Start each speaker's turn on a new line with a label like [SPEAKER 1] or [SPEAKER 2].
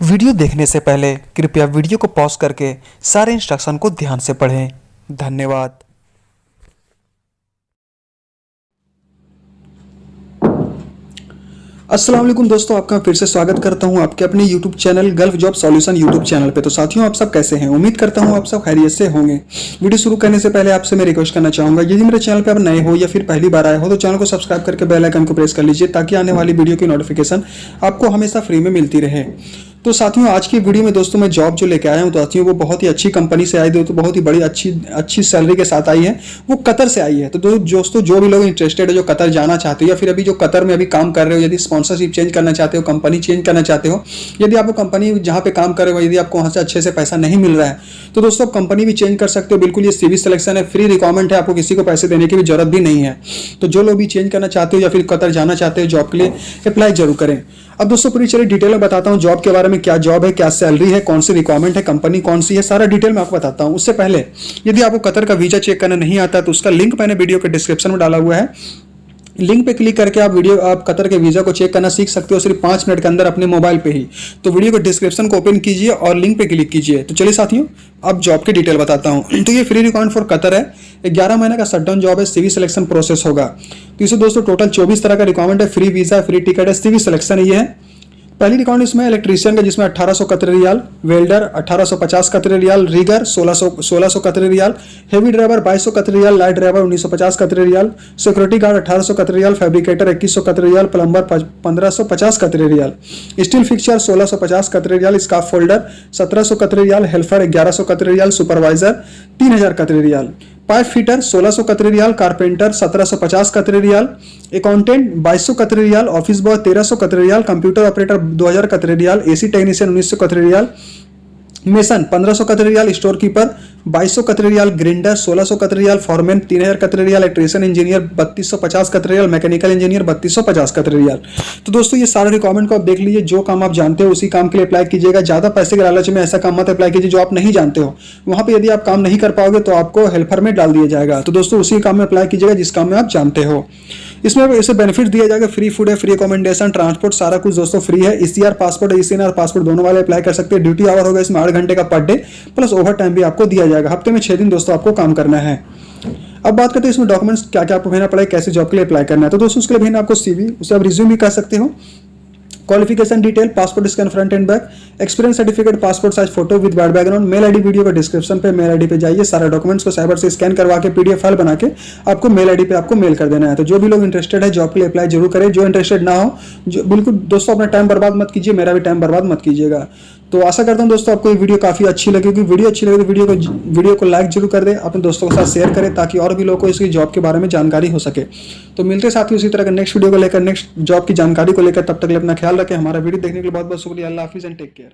[SPEAKER 1] Video देखने से पहले कृपया वीडियो को पॉज करके सारे इंस्ट्रक्शन को ध्यान से पढ़ें। धन्यवाद। अस्सलाम वालेकुम दोस्तों, आपका फिर से स्वागत करता हूं आपके अपने YouTube channel gulf job solution YouTube channel पे। तो साथियों, आप सब कैसे हैं? उम्मीद करता हूं आप सब खैरियत से होंगे। वीडियो शुरू करने से पहले आपसे मैं रिक्वेस्ट करना चाहूंगा, यदि मेरे चैनल पे आप नए हो या फिर पहली बार आए हो तो चैनल को सब्सक्राइब करके बेल आइकन को प्रेस कर लीजिए ताकि आने वाली वीडियो की नोटिफिकेशन आपको हमेशा फ्री में मिलती रहे। तो साथियों, आज की वीडियो में दोस्तों मैं जॉब जो लेके आया हूं, तो साथियों वो बहुत ही अच्छी कंपनी से आई है, तो बहुत ही बड़ी अच्छी सैलरी के साथ आई है। वो कतर से आई है। तो दोस्तों, जो भी लोग इंटरेस्टेड है, जो कतर जाना चाहते हो या फिर अभी जो कतर में अभी काम कर रहे हो, यदि स्पॉन्सरशिप चेंज करना चाहते हो, कंपनी चेंज करना चाहते हो, यदि आपको कंपनी जहाँ पे काम कर रहे हो यदि आपको वहाँ से अच्छे से पैसा नहीं मिल रहा है, तो दोस्तों आप कंपनी भी चेंज कर सकते हो। बिल्कुल ये सीवी सिलेक्शन है, फ्री रिक्वायरमेंट है, आपको किसी को पैसे देने की भी जरूरत भी नहीं है। तो जो लोग भी चेंज करना चाहते हो या फिर कतर जाना चाहते हो जॉब के लिए, अप्लाई जरूर करें। अब दोस्तों पूरी चलिए डिटेल में बताता हूं जॉब के बारे में, क्या जॉब है, क्या सैलरी है, कौन सी रिक्वायरमेंट है, कंपनी कौन सी है, सारा डिटेल में आपको बताता हूं। उससे पहले यदि आपको कतर का वीजा चेक करना नहीं आता तो उसका लिंक मैंने वीडियो के डिस्क्रिप्शन में डाला हुआ है। लिंक पे क्लिक करके आप कतर के वीजा को चेक करना सीख सकते हो सिर्फ 5 मिनट के अंदर अपने मोबाइल पे ही। तो वीडियो के डिस्क्रिप्शन को ओपन कीजिए और लिंक पे क्लिक कीजिए। तो चलिए साथियों, अब जॉब की डिटेल बताता हूं। तो ये फ्री रिक्वायरमेंट फॉर कतर है, 11 महीने का शटडाउन जॉब है, सीवी सिलेक्शन प्रोसेस होगा। तो इसे दोस्तों टोटल 24 तरह का रिक्वायरमेंट है, फ्री वीजा, फ्री टिकट है, सीवी सिलेक्शन ये है। पहली रिकॉर्ड इसमें इलेक्ट्रीशियन का, जिसमें 1800 कतरी रियाल, वेल्डर 1850 कतरी रियाल, रिगर 1600 कतरी रियाल, हेवी ड्राइवर 2200 कतरी रियाल, लाइट ड्राइवर 1950 कतरी रियाल, सिक्योरिटी गार्ड 1800 कतरी रियाल, फैब्रिकेटर 2100 कतरी रियाल, प्लम्बर 1550 कतरी रियाल, स्टील फिक्सचर 1650 कतरी रियाल, स्काफ फोल्डर 1700 कतरी रियाल, हेल्पर 1100 कतरी रियाल, सुपरवाइजर 3000 कतरी रियाल, पाइप फिटर 1600 कतरी रियाल, कारपेंटर 1750 कतरी रियाल, अकाउंटेंट 2200 कतरी रियाल, ऑफिस बॉय 1300 कतरी रियाल, कंप्यूटर ऑपरेटर 2000 कतरी रियाल, एसी टेक्नीशियन 1900 कतरी रियाल, मेसन 1500 कतरी रियाल, स्टोर कीपर 2200 कतरी रियाल, ग्रिंडर 1600 कतरी रियाल, फॉरमैन 3000 कतरी रियाल, इलेक्ट्रीशियन इंजीनियर 3250 कतरी रियाल, मैकेनिकल इंजीनियर 3250 कतरी रियाल। तो दोस्तों ये सारे रिक्वायरमेंट को आप देख लीजिए। जो काम आप जानते हो उसी काम के लिए अप्लाई कीजिएगा। ज्यादा पैसे के लालच में ऐसा काम मत अप्लाई कीजिए जो आप नहीं जानते हो। वहां पर यदि आप काम नहीं कर पाओगे तो आपको हेल्पर में डाल दिया जाएगा। तो दोस्तों उसी काम में अप्लाई कीजिएगा जिस काम में आप जानते हो। इसमें इसे बेनिफिट दिया जाएगा, फ्री फूड है, फ्री अकोमोडेशन, ट्रांसपोर्ट, सारा कुछ दोस्तों फ्री है। ईसीआर पासपोर्ट, ईसीएनआर पासपोर्ट दोनों वाले अप्लाई कर सकते हैं। ड्यूटी आवर होगा इसमें 8 घंटे का per day, plus over time भी आपको दिया जाएगा। हफ्ते में 6 दिन दोस्तों आपको काम करना है। अब बात करते हैं इसमें डॉक्यूमेंट्स क्या क्या आपको भेजना पड़ेगा, कैसे जॉब के लिए अप्लाई करना है। तो दोस्तों उसके लिए भेजना आपको सीवी, उसे आप रिज्यूम भी कर सकते हो, qualification detail, passport scan front and back, experience certificate, passport size photo with white background, mail ID video का डिस्क्रिप्शन पे, मेल आईडी पे जाइए, सारे डॉक्यूमेंट्स को साइबर से स्कैन करवा के पीडीएफ फाइल बना के आपको मेल आईडी पे आपको मेल कर देना है। तो जो भी लोग इंटरेस्टेड है जॉब के लिए अप्लाई जरूर करें। जो इंटरेस्टेड ना हो, जो बिल्कुल दोस्तों अपना टाइम बर्बाद मत कीजिए, मेरा भी टाइम बर्बाद मत कीजिएगा। तो आशा करता हूं दोस्तों आपको ये वीडियो काफी अच्छी लगेगी। वीडियो अच्छी लगे तो वीडियो को लाइक जरूर कर दें, अपने दोस्तों के साथ शेयर करें ताकि और भी लोगों को इसकी जॉब के बारे में जानकारी हो सके। तो मिलते हैं साथियों उसी तरह के नेक्स्ट वीडियो को लेकर, नेक्स्ट जॉब की जानकारी को लेकर। तब तक के लिए अपना ख्याल रखें। हमारा वीडियो देखने के लिए बहुत बहुत शुक्रिया। अल्लाह हाफिज़ एंड टेक केयर।